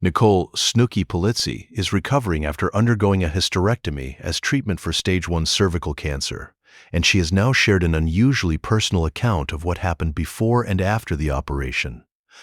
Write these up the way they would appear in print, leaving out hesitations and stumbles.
Nicole "Snooki" Polizzi is recovering after undergoing a hysterectomy as treatment for stage 1 cervical cancer, and she has now shared an unusually personal account of what happened before and after the operation.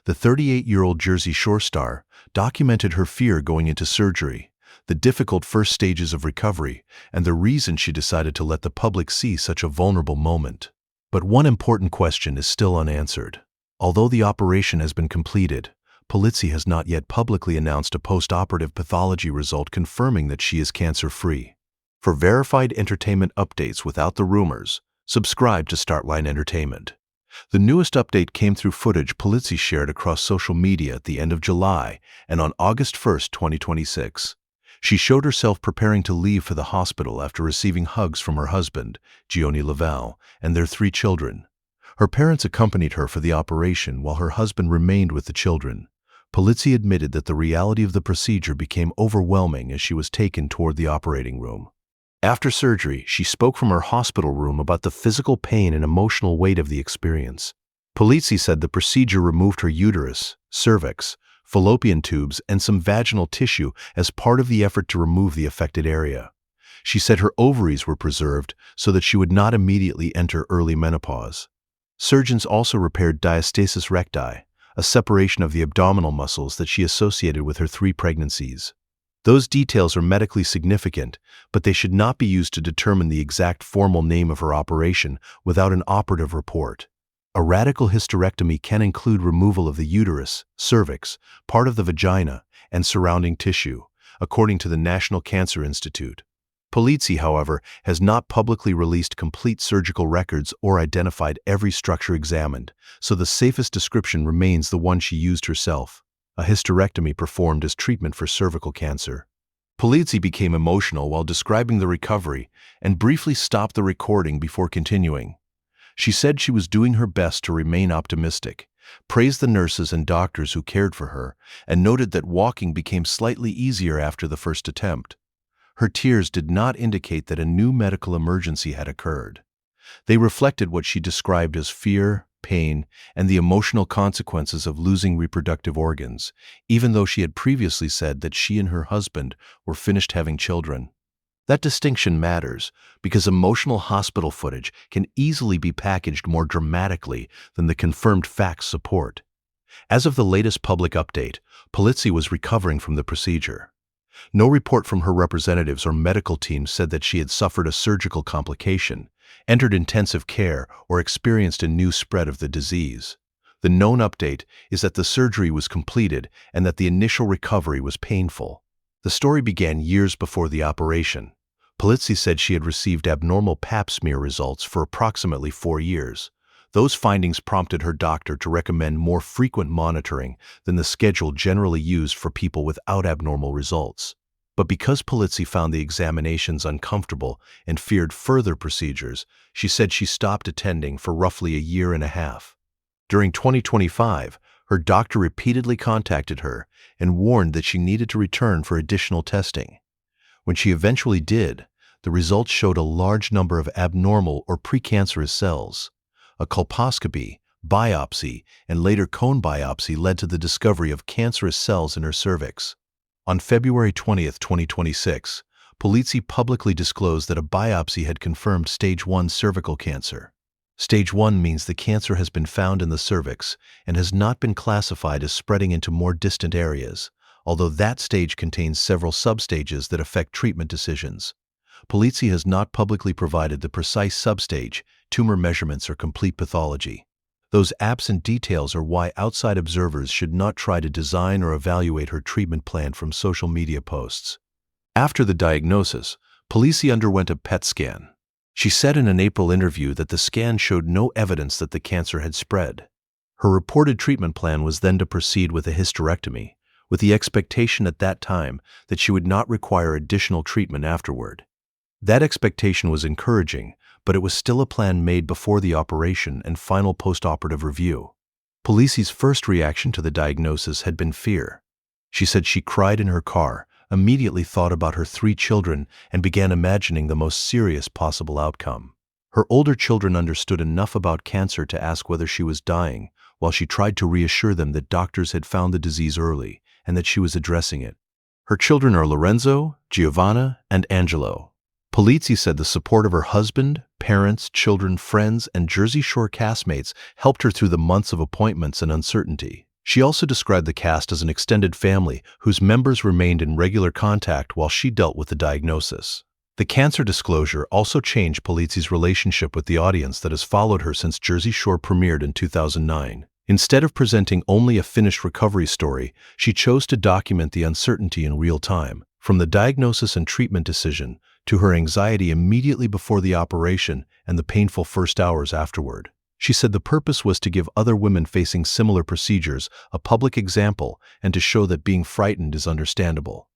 The 38-year-old Jersey Shore star documented her fear going into surgery, the difficult first stages of recovery, and the reason she decided to let the public see such a vulnerable moment. But one important question is still unanswered. Although the operation has been completed, Polizzi has not yet publicly announced a postoperative pathology result confirming that she is cancer-free. For verified entertainment updates without the rumors, subscribe to Startline Entertainment. The newest update came through footage Polizzi shared across social media at the end of July and on August 1, 2026. She showed herself preparing to leave for the hospital after receiving hugs from her husband, Gioni Laval, and their 3 children. Her parents accompanied her for the operation while her husband remained with the children. Polizzi admitted that the reality of the procedure became overwhelming as she was taken toward the operating room. After surgery, she spoke from her hospital room about the physical pain and emotional weight of the experience. Polizzi said the procedure removed her uterus, cervix, fallopian tubes, and some vaginal tissue as part of the effort to remove the affected area. She said her ovaries were preserved so that she would not immediately enter early menopause. Surgeons also repaired diastasis recti, a separation of the abdominal muscles that she associated with her 3 pregnancies. Those details are medically significant, but they should not be used to determine the exact formal name of her operation without an operative report. A radical hysterectomy can include removal of the uterus, cervix, part of the vagina, and surrounding tissue, according to the National Cancer Institute. Polizzi, however, has not publicly released complete surgical records or identified every structure examined, so the safest description remains the one she used herself: a hysterectomy performed as treatment for cervical cancer. Polizzi became emotional while describing the recovery and briefly stopped the recording before continuing. She said she was doing her best to remain optimistic, praised the nurses and doctors who cared for her, and noted that walking became slightly easier after the first attempt. Her tears did not indicate that a new medical emergency had occurred. They reflected what she described as fear, pain, and the emotional consequences of losing reproductive organs, even though she had previously said that she and her husband were finished having children. That distinction matters because emotional hospital footage can easily be packaged more dramatically than the confirmed facts support. As of the latest public update, Polizzi was recovering from the procedure. No report from her representatives or medical team said that she had suffered a surgical complication, entered intensive care, or experienced a new spread of the disease. The known update is that the surgery was completed and that the initial recovery was painful. The story began years before the operation. Polizzi said she had received abnormal Pap-smear results for approximately 4 years. Those findings prompted her doctor to recommend more frequent monitoring than the schedule generally used for people without abnormal results. But because Polizzi found the examinations uncomfortable and feared further procedures, she said she stopped attending for roughly a year and a half. During 2025, her doctor repeatedly contacted her and warned that she needed to return for additional testing. When she eventually did, the results showed a large number of abnormal or precancerous cells. A colposcopy, biopsy, and later cone biopsy led to the discovery of cancerous cells in her cervix. On February 20, 2026, Polizzi publicly disclosed that a biopsy had confirmed stage 1 cervical cancer. Stage 1 means the cancer has been found in the cervix and has not been classified as spreading into more distant areas, although that stage contains several substages that affect treatment decisions. Polizzi has not publicly provided the precise substage, tumor measurements, or complete pathology. Those absent details are why outside observers should not try to design or evaluate her treatment plan from social media posts. After the diagnosis, Polizzi underwent a PET scan. She said in an April interview that the scan showed no evidence that the cancer had spread. Her reported treatment plan was then to proceed with a hysterectomy, with the expectation at that time that she would not require additional treatment afterward. That expectation was encouraging, but it was still a plan made before the operation and final postoperative review. Polizzi's first reaction to the diagnosis had been fear. She said she cried in her car, immediately thought about her 3 children, and began imagining the most serious possible outcome. Her older children understood enough about cancer to ask whether she was dying, while she tried to reassure them that doctors had found the disease early and that she was addressing it. Her children are Lorenzo, Giovanna, and Angelo. Polizzi said the support of her husband, parents, children, friends, and Jersey Shore castmates helped her through the months of appointments and uncertainty. She also described the cast as an extended family whose members remained in regular contact while she dealt with the diagnosis. The cancer disclosure also changed Polizzi's relationship with the audience that has followed her since Jersey Shore premiered in 2009. Instead of presenting only a finished recovery story, she chose to document the uncertainty in real time, from the diagnosis and treatment decision to her anxiety immediately before the operation and the painful first hours afterward. She said the purpose was to give other women facing similar procedures a public example and to show that being frightened is understandable.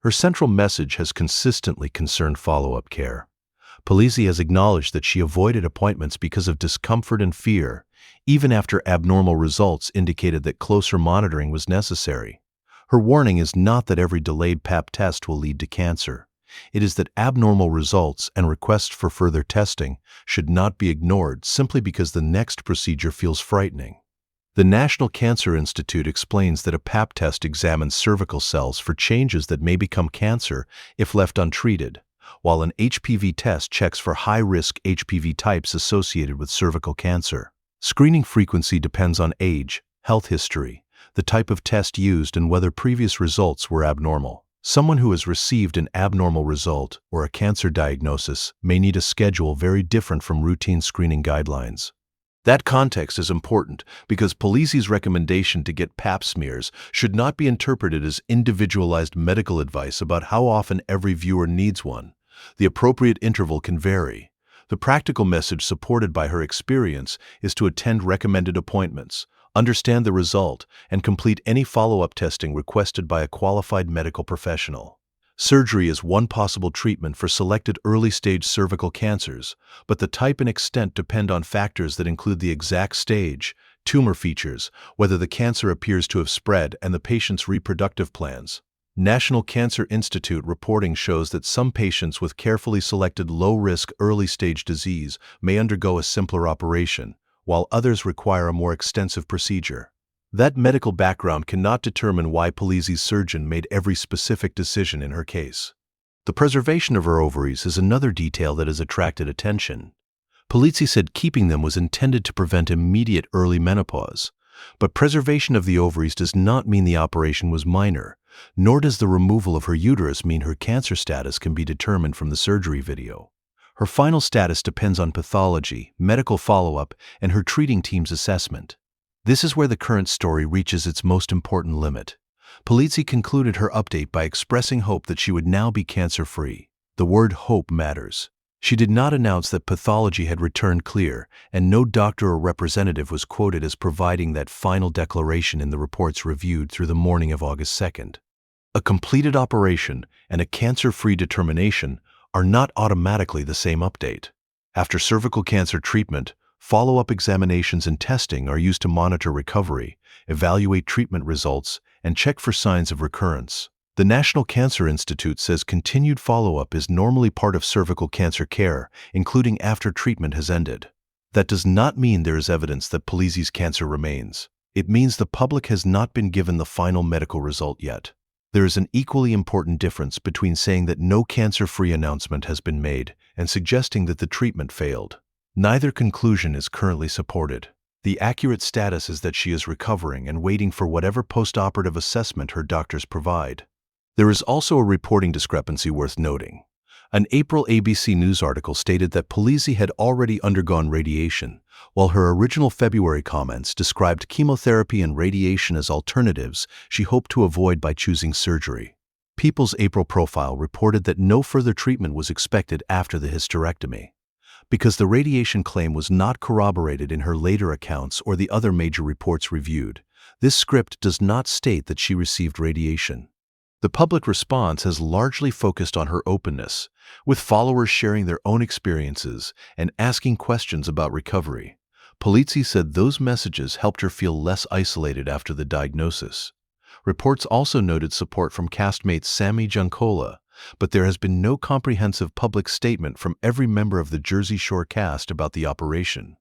Her central message has consistently concerned follow-up care. Polizzi has acknowledged that she avoided appointments because of discomfort and fear, even after abnormal results indicated that closer monitoring was necessary. Her warning is not that every delayed Pap test will lead to cancer. It is that abnormal results and requests for further testing should not be ignored simply because the next procedure feels frightening. The National Cancer Institute explains that a Pap test examines cervical cells for changes that may become cancer if left untreated, while an HPV test checks for high-risk HPV types associated with cervical cancer. Screening frequency depends on age, health history, the type of test used, and whether previous results were abnormal. Someone who has received an abnormal result or a cancer diagnosis may need a schedule very different from routine screening guidelines. That context is important because Polizzi's recommendation to get Pap smears should not be interpreted as individualized medical advice about how often every viewer needs one. The appropriate interval can vary. The practical message supported by her experience is to attend recommended appointments, understand the result, and complete any follow-up testing requested by a qualified medical professional. Surgery is one possible treatment for selected early-stage cervical cancers, but the type and extent depend on factors that include the exact stage, tumor features, whether the cancer appears to have spread, and the patient's reproductive plans. National Cancer Institute reporting shows that some patients with carefully selected low-risk early-stage disease may undergo a simpler operation, while others require a more extensive procedure. That medical background cannot determine why Polizzi's surgeon made every specific decision in her case. The preservation of her ovaries is another detail that has attracted attention. Polizzi said keeping them was intended to prevent immediate early menopause, but preservation of the ovaries does not mean the operation was minor, nor does the removal of her uterus mean her cancer status can be determined from the surgery video. Her final status depends on pathology, medical follow-up, and her treating team's assessment. This is where the current story reaches its most important limit. Polizzi concluded her update by expressing hope that she would now be cancer-free. The word hope matters. She did not announce that pathology had returned clear, and no doctor or representative was quoted as providing that final declaration in the reports reviewed through the morning of August 2nd. A completed operation and a cancer-free determination are not automatically the same update. After cervical cancer treatment, follow-up examinations and testing are used to monitor recovery, evaluate treatment results, and check for signs of recurrence. The National Cancer Institute says continued follow-up is normally part of cervical cancer care, including after treatment has ended. That does not mean there is evidence that Polizzi's cancer remains. It means the public has not been given the final medical result yet. There is an equally important difference between saying that no cancer-free announcement has been made and suggesting that the treatment failed. Neither conclusion is currently supported. The accurate status is that she is recovering and waiting for whatever postoperative assessment her doctors provide. There is also a reporting discrepancy worth noting. An April ABC News article stated that Polizzi had already undergone radiation, while her original February comments described chemotherapy and radiation as alternatives she hoped to avoid by choosing surgery. People's April profile reported that no further treatment was expected after the hysterectomy. Because the radiation claim was not corroborated in her later accounts or the other major reports reviewed, this script does not state that she received radiation. The public response has largely focused on her openness, with followers sharing their own experiences and asking questions about recovery. Polizzi said those messages helped her feel less isolated after the diagnosis. Reports also noted support from castmate Sammy Giancola, but there has been no comprehensive public statement from every member of the Jersey Shore cast about the operation.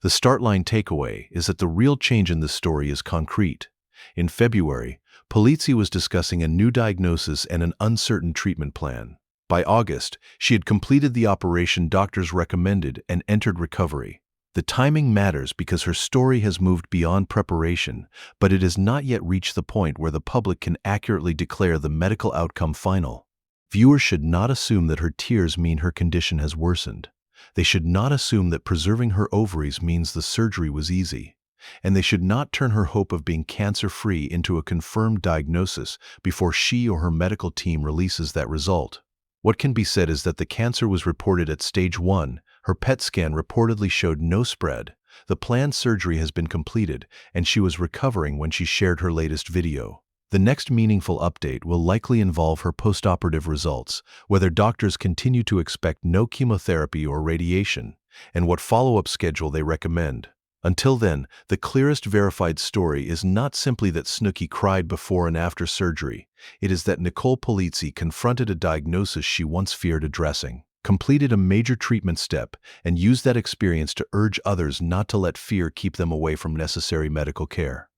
The Startline takeaway is that the real change in this story is concrete. In February, Polizzi was discussing a new diagnosis and an uncertain treatment plan. By August, she had completed the operation doctors recommended and entered recovery. The timing matters because her story has moved beyond preparation, but it has not yet reached the point where the public can accurately declare the medical outcome final. Viewers should not assume that her tears mean her condition has worsened. They should not assume that preserving her ovaries means the surgery was easy. And they should not turn her hope of being cancer-free into a confirmed diagnosis before she or her medical team releases that result. What can be said is that the cancer was reported at stage 1, her PET scan reportedly showed no spread, the planned surgery has been completed, and she was recovering when she shared her latest video. The next meaningful update will likely involve her postoperative results, whether doctors continue to expect no chemotherapy or radiation, and what follow-up schedule they recommend. Until then, the clearest verified story is not simply that Snooki cried before and after surgery. It is that Nicole Polizzi confronted a diagnosis she once feared addressing, completed a major treatment step, and used that experience to urge others not to let fear keep them away from necessary medical care.